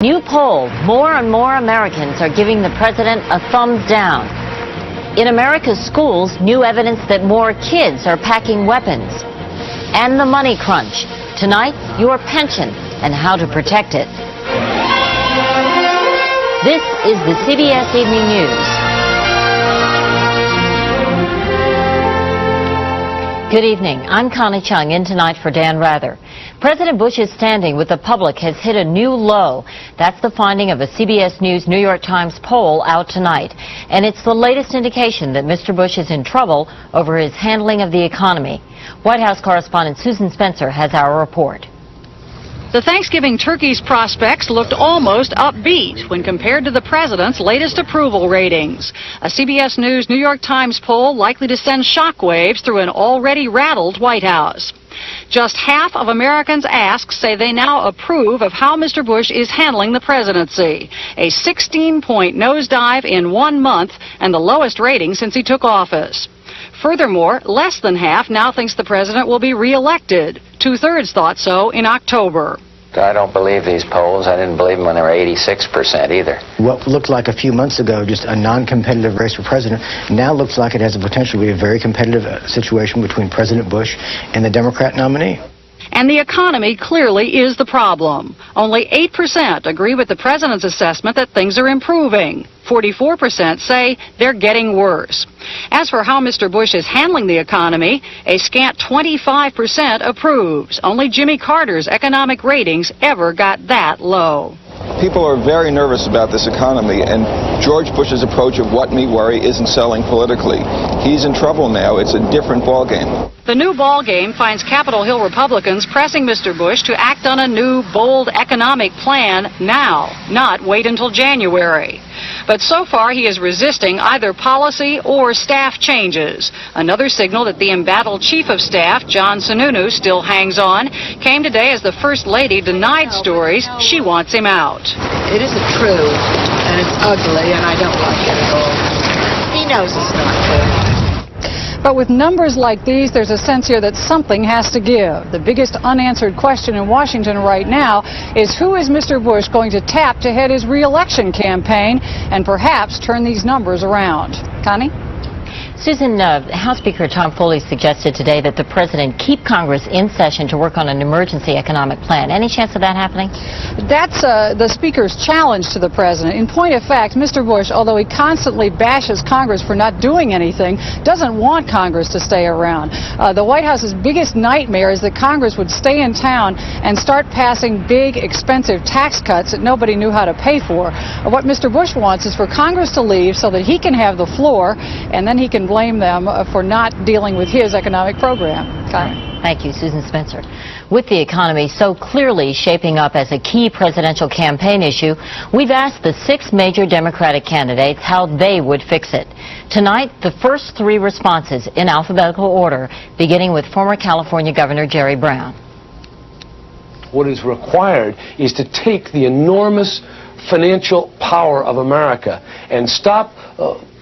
New poll, more and more Americans are giving the president a thumbs down. In America's schools, new evidence that more kids are packing weapons. And the money crunch. Tonight, your pension and how to protect it. This is the CBS Evening News. Good evening. I'm Connie Chung, in tonight for Dan Rather. President Bush's standing with the public has hit a new low. That's the finding of a CBS News New York Times poll out tonight. And it's the latest indication that Mr. Bush is in trouble over his handling of the economy. White House correspondent Susan Spencer has our report. The Thanksgiving turkey's prospects looked almost upbeat when compared to the president's latest approval ratings. A CBS News New York Times poll likely to send shockwaves through an already rattled White House. Just half of Americans asked say they now approve of how Mr. Bush is handling the presidency. A 16-point nosedive in 1 month and the lowest rating since he took office. Furthermore, less than half now thinks the president will be reelected. 2/3 thought so in October. I don't believe these polls. I didn't believe them when they were 86% either. What looked like a few months ago just a non-competitive race for president now looks like it has the potential to be a very competitive situation between President Bush and the Democrat nominee. And the economy clearly is the problem. Only 8% agree with the president's assessment that things are improving. 44% say they're getting worse. As for how Mr. Bush is handling the economy, a scant 25% approves. Only Jimmy Carter's economic ratings ever got that low. People are very nervous about this economy, and George Bush's approach of what me worry isn't selling politically. He's in trouble now. It's a different ballgame. The new ballgame finds Capitol Hill Republicans pressing Mr. Bush to act on a new, bold economic plan now, not wait until January. But so far he is resisting either policy or staff changes. Another signal that the embattled Chief of Staff, John Sununu, still hangs on, came today as the First Lady denied stories she wants him out. It isn't true, and it's ugly, and I don't like it at all. He knows it's not true. But with numbers like these, there's a sense here that something has to give. The biggest unanswered question in Washington right now is who is Mr. Bush going to tap to head his re-election campaign and perhaps turn these numbers around? Connie? Susan, House Speaker Tom Foley suggested today that the president keep Congress in session to work on an emergency economic plan. Any chance of that happening? That's the Speaker's challenge to the president. In point of fact, Mr. Bush, although he constantly bashes Congress for not doing anything, doesn't want Congress to stay around. The White House's biggest nightmare is that Congress would stay in town and start passing big, expensive tax cuts that nobody knew how to pay for. What Mr. Bush wants is for Congress to leave so that he can have the floor, and then he can blame them for not dealing with his economic program. Connie? Thank you, Susan Spencer. With the economy so clearly shaping up as a key presidential campaign issue, we've asked the 6 major Democratic candidates how they would fix it. Tonight, the first 3 responses in alphabetical order, beginning with former California Governor Jerry Brown. What is required is to take the enormous financial power of America and stop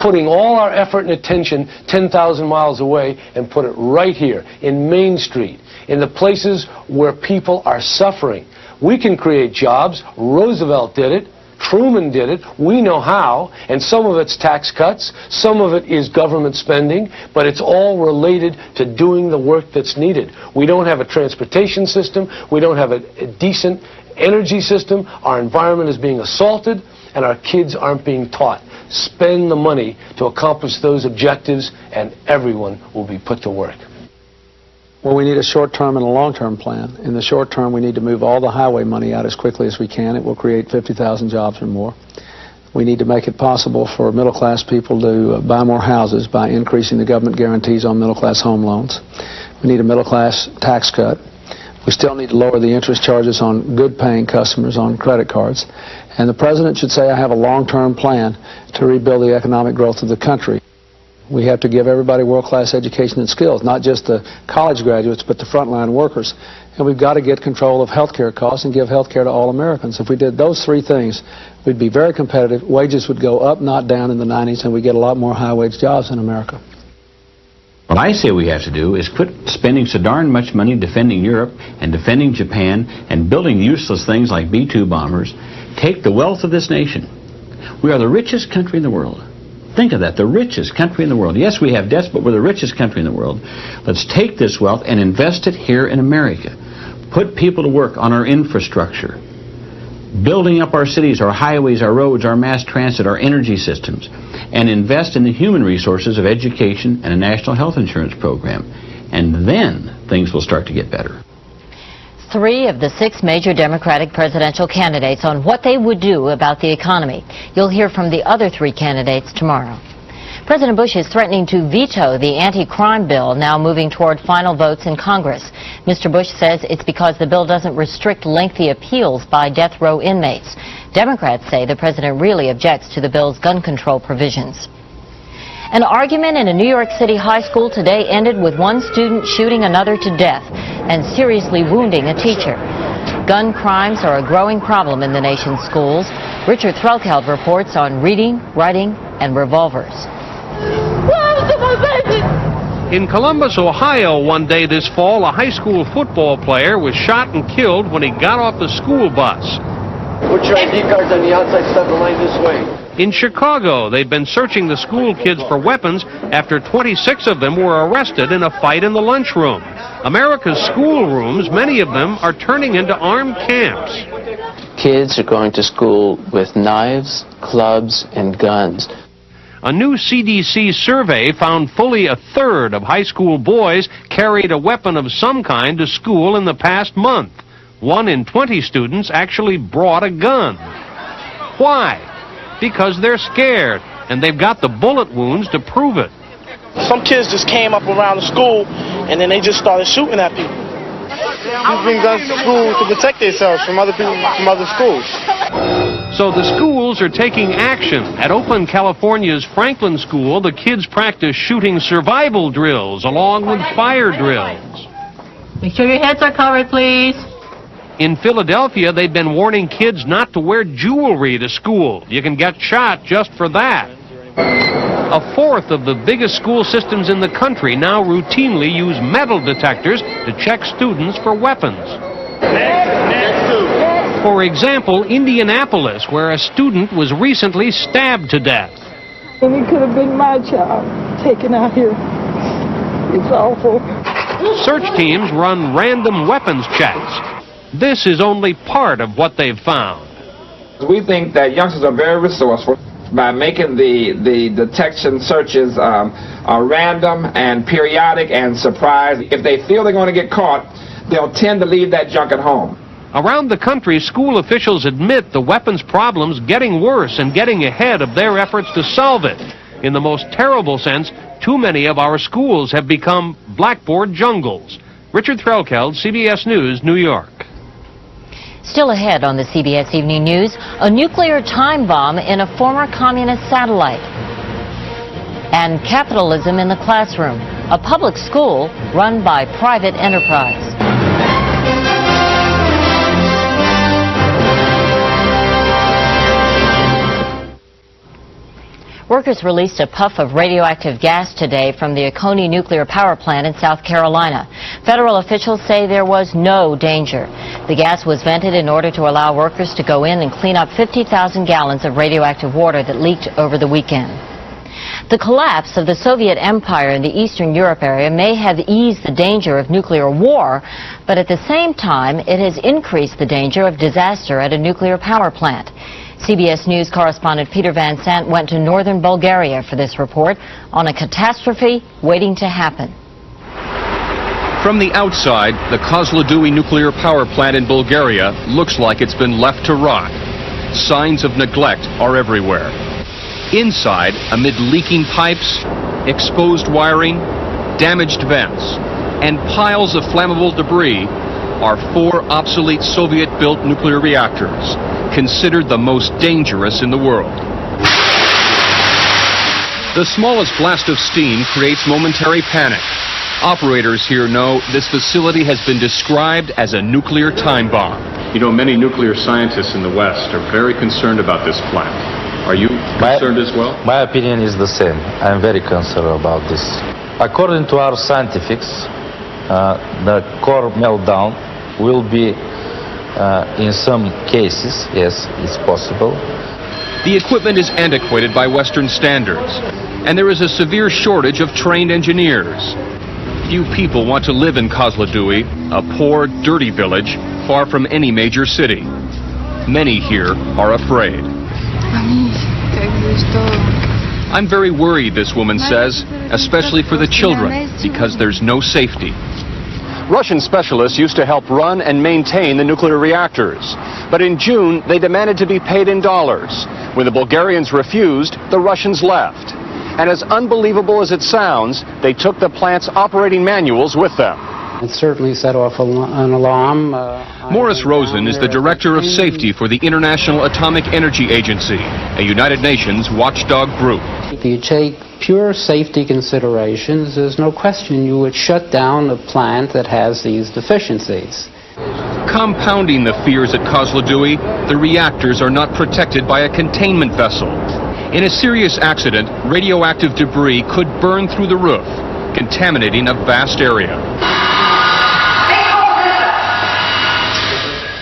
putting all our effort and attention 10,000 miles away and put it right here in Main Street, in the places where people are suffering. We can create jobs. Roosevelt did it. Truman did it. We know how. And some of it's tax cuts. Some of it is government spending. But it's all related to doing the work that's needed. We don't have a transportation system. We don't have a decent energy system. Our environment is being assaulted, and our kids aren't being taught. Spend the money to accomplish those objectives, and everyone will be put to work. Well, we need a short-term and a long-term plan. In the short term, we need to move all the highway money out as quickly as we can. It will create 50,000 jobs or more. We need to make it possible for middle-class people to buy more houses by increasing the government guarantees on middle-class home loans. We need a middle-class tax cut. We still need to lower the interest charges on good-paying customers on credit cards. And the president should say, I have a long-term plan to rebuild the economic growth of the country. We have to give everybody world-class education and skills, not just the college graduates, but the frontline workers. And we've got to get control of health care costs and give health care to all Americans. If we did those 3 things, we'd be very competitive. Wages would go up, not down in the 90s, and we'd get a lot more high-wage jobs in America. What I say we have to do is quit spending so darn much money defending Europe and defending Japan and building useless things like B-2 bombers take the wealth of this nation. We are the richest country in the world. Think of that, the richest country in the world. Yes, we have debts, but we're the richest country in the world. Let's take this wealth and invest it here in America. Put people to work on our infrastructure, building up our cities, our highways, our roads, our mass transit, our energy systems, and invest in the human resources of education and a national health insurance program. And then things will start to get better. 3 of the 6 major Democratic presidential candidates on what they would do about the economy. You'll hear from the other 3 candidates tomorrow. President Bush is threatening to veto the anti-crime bill, now moving toward final votes in Congress. Mr. Bush says it's because the bill doesn't restrict lengthy appeals by death row inmates. Democrats say the president really objects to the bill's gun control provisions. An argument in a New York City high school today ended with one student shooting another to death and seriously wounding a teacher. Gun crimes are a growing problem in the nation's schools. Richard Threlkeld reports on reading, writing, and revolvers. In Columbus, Ohio, one day this fall, a high school football player was shot and killed when he got off the school bus. Put your ID cards on the outside step of the lane this way. In Chicago, they've been searching the school kids for weapons after 26 of them were arrested in a fight in the lunchroom. America's schoolrooms, many of them, are turning into armed camps. Kids are going to school with knives, clubs, and guns. A new CDC survey found fully a third of high school boys carried a weapon of some kind to school in the past month. 1 in 20 students actually brought a gun. Why? Because they're scared, and they've got the bullet wounds to prove it. Some kids just came up around the school, and then they just started shooting at people. They bring guns to school to protect themselves from other people from other schools. So the schools are taking action. At Oakland, California's Franklin School, the kids practice shooting survival drills along with fire drills. Make sure your heads are covered, please. In Philadelphia, they've been warning kids not to wear jewelry to school. You can get shot just for that. 1/4 of the biggest school systems in the country now routinely use metal detectors to check students for weapons. For example, Indianapolis, where a student was recently stabbed to death. And it could have been my child taken out here. It's awful. Search teams run random weapons checks. This is only part of what they've found. We think that youngsters are very resourceful by making the detection searches random and periodic and surprise. If they feel they're going to get caught, they'll tend to leave that junk at home. Around the country, school officials admit the weapons problem's getting worse and getting ahead of their efforts to solve it. In the most terrible sense, too many of our schools have become blackboard jungles. Richard Threlkeld, CBS News, New York. Still ahead on the CBS Evening News, a nuclear time bomb in a former communist satellite. And capitalism in the classroom, a public school run by private enterprise. Workers released a puff of radioactive gas today from the Oconee nuclear power plant in South Carolina. Federal officials say there was no danger. The gas was vented in order to allow workers to go in and clean up 50,000 gallons of radioactive water that leaked over the weekend. The collapse of the Soviet Empire in the Eastern Europe area may have eased the danger of nuclear war, but at the same time, it has increased the danger of disaster at a nuclear power plant. CBS News correspondent Peter Van Sant went to northern Bulgaria for this report on a catastrophe waiting to happen. From the outside, the Kozloduy nuclear power plant in Bulgaria looks like it's been left to rot. Signs of neglect are everywhere. Inside, amid leaking pipes, exposed wiring, damaged vents, and piles of flammable debris, are 4 obsolete Soviet-built nuclear reactors, considered the most dangerous in the world. The smallest blast of steam creates momentary panic. Operators here know this facility has been described as a nuclear time bomb. You know, many nuclear scientists in the West are very concerned about this plant. Are you concerned as well? My opinion is the same. I'm very concerned about this. According to our scientists, the core meltdown will be In some cases, yes, it's possible. The equipment is antiquated by Western standards, and there is a severe shortage of trained engineers. Few people want to live in Kozloduy, a poor, dirty village far from any major city. Many here are afraid. I'm very worried, this woman says, especially for the children, because there's no safety. Russian specialists used to help run and maintain the nuclear reactors. But in June, they demanded to be paid in dollars. When the Bulgarians refused, the Russians left. And as unbelievable as it sounds, they took the plant's operating manuals with them. It certainly set off an alarm. Morris Rosen is the Director of Safety for the International Atomic Energy Agency, a United Nations watchdog group. If you take pure safety considerations, there's no question you would shut down a plant that has these deficiencies. Compounding the fears at Kozloduy, the reactors are not protected by a containment vessel. In a serious accident, radioactive debris could burn through the roof, contaminating a vast area.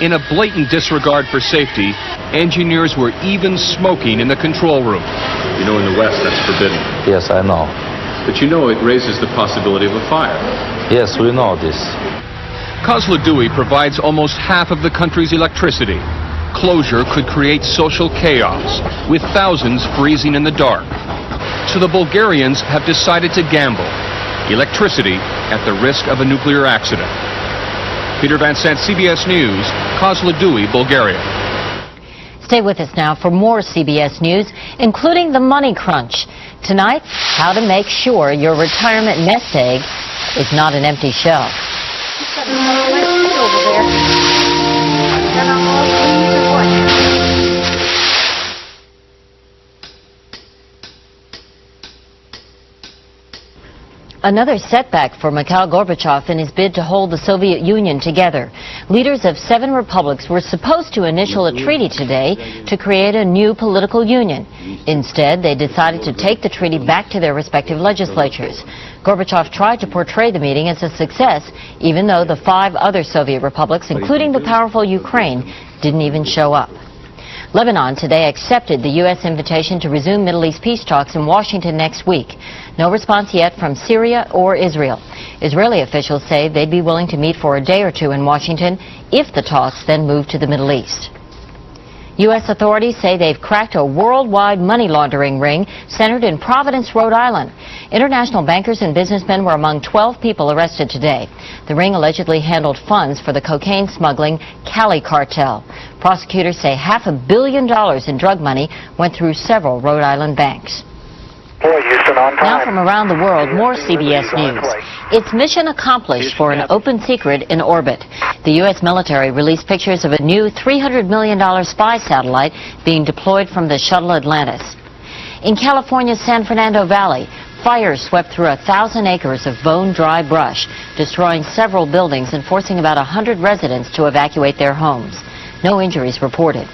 In a blatant disregard for safety, engineers were even smoking in the control room. You know, in the West, that's forbidden. Yes, I know. But you know it raises the possibility of a fire. Yes, we know this. Kozloduy provides almost half of the country's electricity. Closure could create social chaos, with thousands freezing in the dark. So the Bulgarians have decided to gamble. Electricity at the risk of a nuclear accident. Peter Van Sant, CBS News, Kozloduy, Bulgaria. Stay with us now for more CBS News, including the money crunch. Tonight, how to make sure your retirement nest egg is not an empty shell. Another setback for Mikhail Gorbachev in his bid to hold the Soviet Union together. Leaders of 7 republics were supposed to initial a treaty today to create a new political union. Instead, they decided to take the treaty back to their respective legislatures. Gorbachev tried to portray the meeting as a success, even though the 5 other Soviet republics, including the powerful Ukraine, didn't even show up. Lebanon today accepted the U.S. invitation to resume Middle East peace talks in Washington next week. No response yet from Syria or Israel. Israeli officials say they'd be willing to meet for a day or two in Washington if the talks then move to the Middle East. U.S. authorities say they've cracked a worldwide money laundering ring centered in Providence, Rhode Island. International bankers and businessmen were among 12 people arrested today. The ring allegedly handled funds for the cocaine smuggling Cali cartel. Prosecutors say $500 million in drug money went through several Rhode Island banks. Now from around the world, more CBS News. It's mission accomplished for an open secret in orbit. The U.S. military released pictures of a new $300 million spy satellite being deployed from the shuttle Atlantis. In California's San Fernando Valley, fires swept through 1,000 acres of bone-dry brush, destroying several buildings and forcing about 100 residents to evacuate their homes. No injuries reported.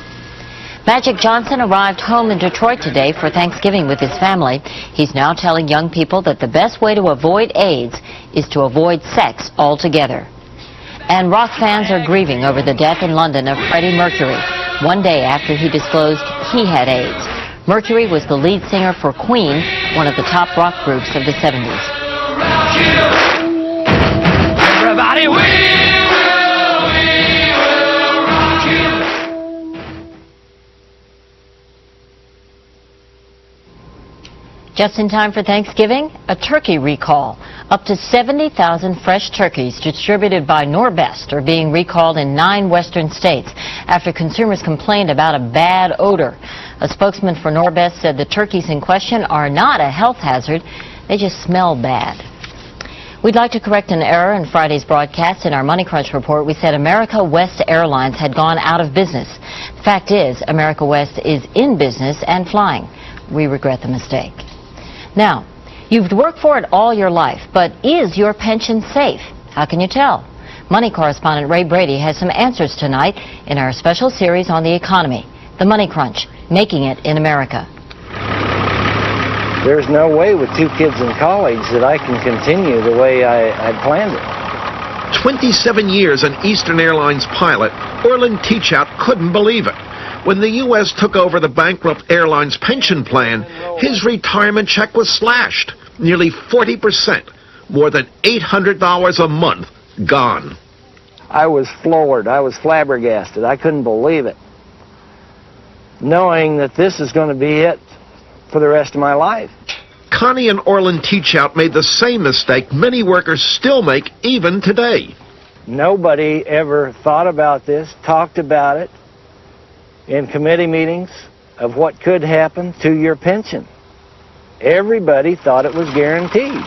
Magic Johnson arrived home in Detroit today for Thanksgiving with his family. He's now telling young people that the best way to avoid AIDS is to avoid sex altogether. And rock fans are grieving over the death in London of Freddie Mercury, one day after he disclosed he had AIDS. Mercury was the lead singer for Queen, one of the top rock groups of the 70s. Everybody, Just in time for Thanksgiving, a turkey recall. Up to 70,000 fresh turkeys distributed by Norbest are being recalled in 9 western states after consumers complained about a bad odor. A spokesman for Norbest said the turkeys in question are not a health hazard, they just smell bad. We'd like to correct an error in Friday's broadcast. In our Money Crunch report, we said America West Airlines had gone out of business. The fact is, America West is in business and flying. We regret the mistake. Now, you've worked for it all your life, but is your pension safe? How can you tell? Money correspondent Ray Brady has some answers tonight in our special series on the economy, The Money Crunch, Making It in America. There's no way with 2 kids in college that I can continue the way I planned it. 27 years an Eastern Airlines pilot, Orland Teachout couldn't believe it. When the U.S. took over the bankrupt airline's pension plan, his retirement check was slashed. Nearly 40%, more than $800 a month, gone. I was floored. I was flabbergasted. I couldn't believe it, knowing that this is going to be it for the rest of my life. Connie and Orland Teachout made the same mistake many workers still make even today. Nobody ever thought about this, talked about it in committee meetings of what could happen to your pension. Everybody thought it was guaranteed.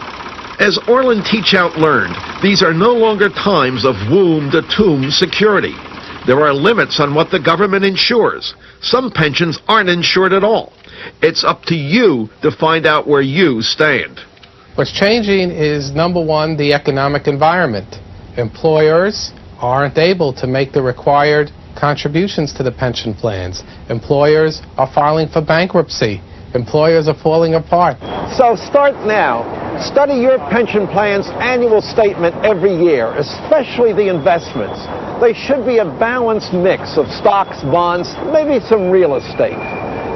As Orland Teachout learned, these are no longer times of womb-to-tomb security. There are limits on what the government insures. Some pensions aren't insured at all. It's up to you to find out where you stand. What's changing is, number one, the economic environment. Employers aren't able to make the required contributions to the pension plans. Employers are filing for bankruptcy. Employers are falling apart. So start now. Study your pension plan's annual statement every year, especially the investments. They should be a balanced mix of stocks, bonds, maybe some real estate.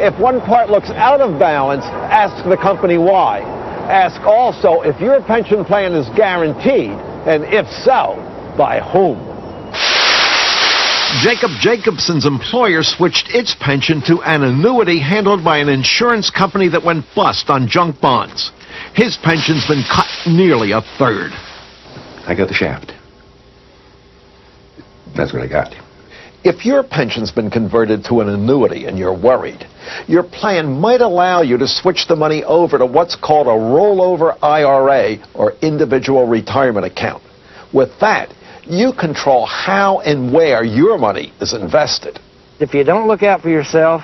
If one part looks out of balance, ask the company why. Ask also if your pension plan is guaranteed, and if so, by whom. Jacob Jacobson's employer switched its pension to an annuity handled by an insurance company that went bust on junk bonds. His pension's been cut nearly a third. I got the shaft. That's what I got. If your pension's been converted to an annuity and you're worried, your plan might allow you to switch the money over to what's called a rollover IRA, or individual retirement account. With that, you control how and where your money is invested. If you don't look out for yourself,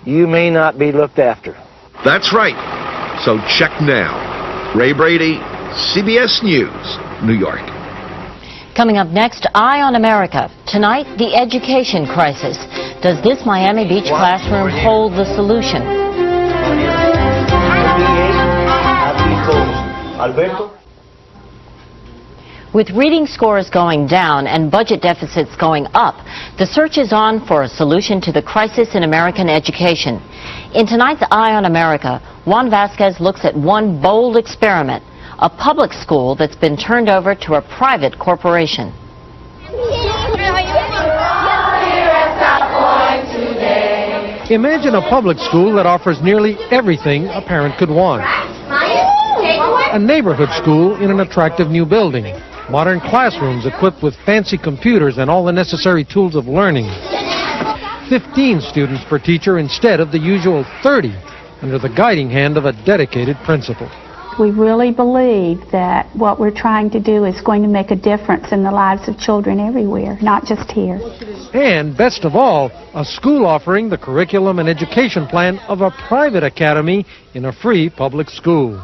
you may not be looked after. That's right. So check now. Ray Brady, CBS News, New York. Coming up next, Eye on America. Tonight, the education crisis. Does this Miami Beach classroom hold the solution? With reading scores going down and budget deficits going up, the search is on for a solution to the crisis in American education. In tonight's Eye on America, Juan Vasquez looks at one bold experiment, a public school that's been turned over to a private corporation. Imagine a public school that offers nearly everything a parent could want. A neighborhood school in an attractive new building. Modern classrooms equipped with fancy computers and all the necessary tools of learning. 15 students per teacher instead of the usual 30, under the guiding hand of a dedicated principal. We really believe that what we're trying to do is going to make a difference in the lives of children everywhere, not just here. And best of all, a school offering the curriculum and education plan of a private academy in a free public school.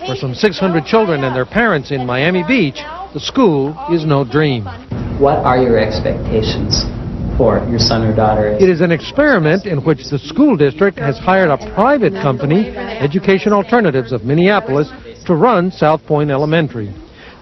For some 600 children and their parents in Miami Beach, the school is no dream. What are your expectations for your son or daughter? It is an experiment in which the school district has hired a private company, Education Alternatives of Minneapolis, to run South Point Elementary.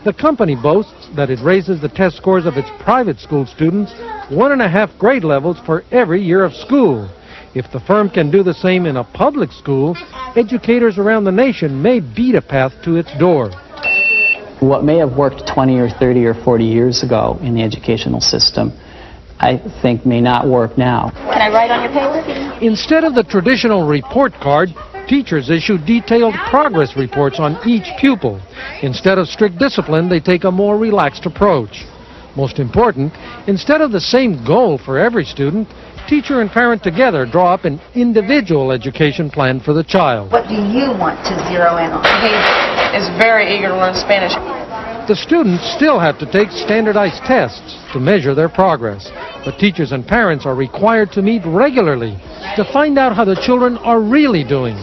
The company boasts that it raises the test scores of its private school students 1.5 grade levels for every year of school. If the firm can do the same in a public school, educators around the nation may beat a path to its door. What may have worked 20 or 30 or 40 years ago in the educational system, I think may not work now. Can I write on your paper? Instead of the traditional report card, teachers issue detailed progress reports on each pupil. Instead of strict discipline, they take a more relaxed approach. Most important, instead of the same goal for every student, teacher and parent together draw up an individual education plan for the child. What do you want to zero in on? He is very eager to learn Spanish. The students still have to take standardized tests to measure their progress, but teachers and parents are required to meet regularly to find out how the children are really doing.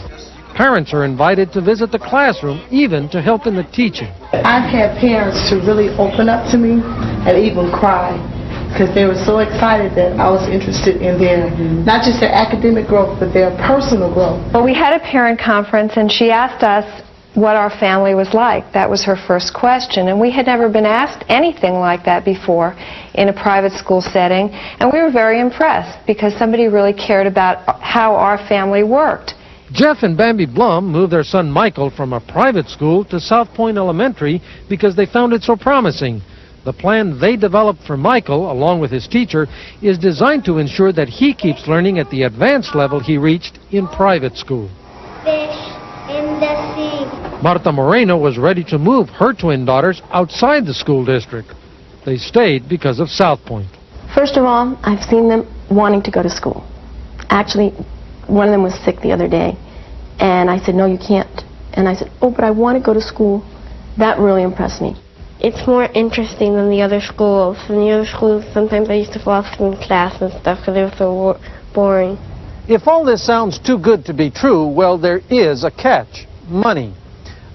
Parents are invited to visit the classroom, even to help in the teaching. I've had parents to really open up to me and even cry because they were so excited that I was interested in their, not just their academic growth, but their personal growth. Well, we had a parent conference and she asked us what our family was like. That was her first question, and we had never been asked anything like that before in a private school setting, and we were very impressed because somebody really cared about how our family worked. Jeff and Bambi Blum moved their son Michael from a private school to South Point Elementary because they found it so promising. The plan they developed for Michael, along with his teacher, is designed to ensure that he keeps learning at the advanced level he reached in private school. Fish in the sea. Marta Moreno was ready to move her twin daughters outside the school district. They stayed because of South Point. First of all, I've seen them wanting to go to school. Actually, one of them was sick the other day, and I said, no, you can't. And I said, oh, but I want to go to school. That really impressed me. It's more interesting than the other schools. In the other schools, sometimes I used to fall asleep in class and stuff because they were so boring. If all this sounds too good to be true, well, there is a catch: money.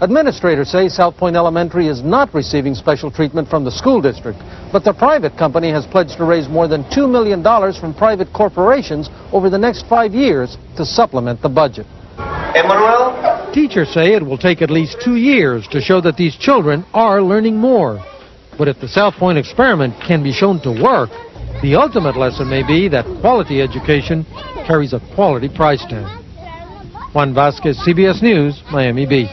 Administrators say South Point Elementary is not receiving special treatment from the school district, but the private company has pledged to raise more than $2 million from private corporations over the next 5 years to supplement the budget. Emmanuel? Teachers say it will take at least 2 years to show that these children are learning more. But if the South Point experiment can be shown to work, the ultimate lesson may be that quality education carries a quality price tag. Juan Vasquez, CBS News, Miami Beach.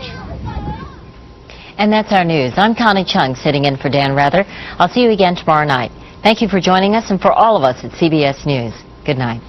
And that's our news. I'm Connie Chung, sitting in for Dan Rather. I'll see you again tomorrow night. Thank you for joining us, and for all of us at CBS News, good night.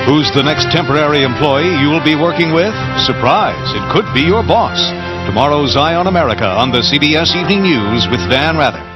Who's the next temporary employee you will be working with? Surprise, it could be your boss. Tomorrow's Eye on America on the CBS Evening News with Dan Rather.